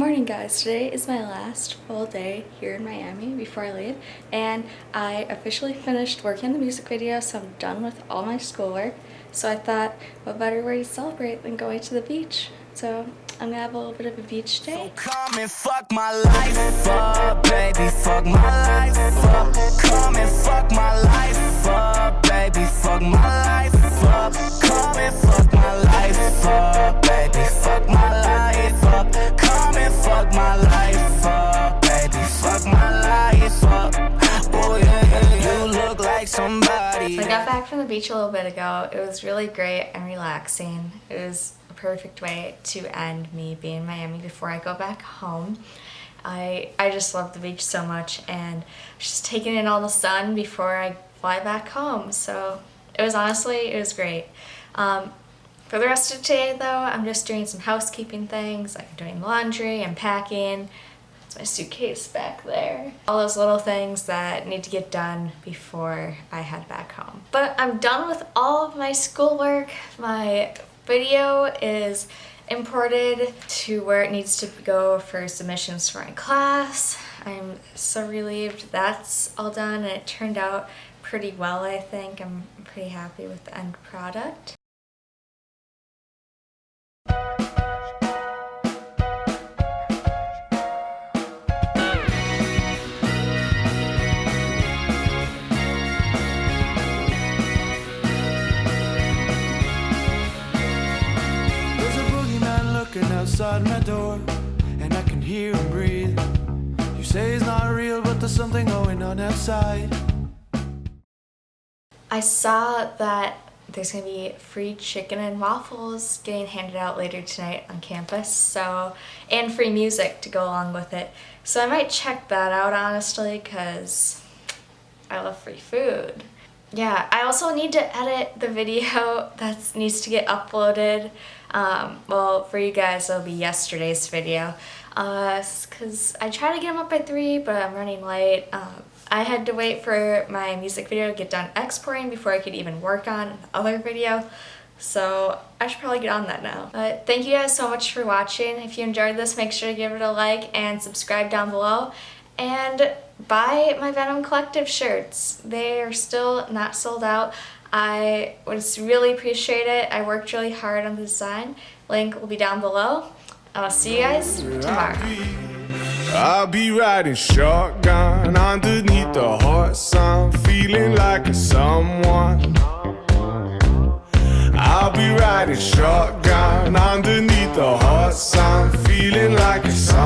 morning guys, today is my last full day here in Miami before I leave, and I officially finished working on the music video, so I'm done with all my schoolwork. So I thought, what better way to celebrate than going to the beach? So I'm gonna have a little bit of a beach day. So come and fuck my life up, baby, fuck my life up. Come and fuck my life up, baby, fuck my life up. Come and fuck my life up, baby, fuck my life up. Come and fuck my life up, baby, fuck my life up. Oh yeah, you look like somebody. So I got back from the beach a little bit ago. It was really great and relaxing. It was a perfect way to end me being in Miami before I go back home. I just love the beach so much, and just taking in all the sun before I fly back home. So it was great. For the rest of today though, I'm just doing some housekeeping things, like doing laundry and packing. That's my suitcase back there. All those little things that need to get done before I head back home. But I'm done with all of my schoolwork. My video is imported to where it needs to go for submissions for my class. I'm so relieved that's all done, and it turned out pretty well, I think. I'm pretty happy with the end product. Outside my door, and I can hear him breathe. You say it's not real, but there's something going on outside. I saw that there's gonna be free chicken and waffles getting handed out later tonight on campus, and free music to go along with it. So I might check that out, honestly, because I love free food. Yeah, I also need to edit the video that needs to get uploaded. Well, for you guys, it'll be yesterday's video, because I try to get them up by 3, but I'm running late. I had to wait for my music video to get done exporting before I could even work on the other video, so I should probably get on that now. But thank you guys so much for watching. If you enjoyed this, make sure to give it a like and subscribe down below. And buy my Venom Collective shirts. They are still not sold out. I would really appreciate it. I worked really hard on the design. Link will be down below. I'll see you guys tomorrow. I'll be riding shotgun underneath the hot sun, feeling like a someone. I'll be riding shotgun underneath the hot sun, feeling like a someone.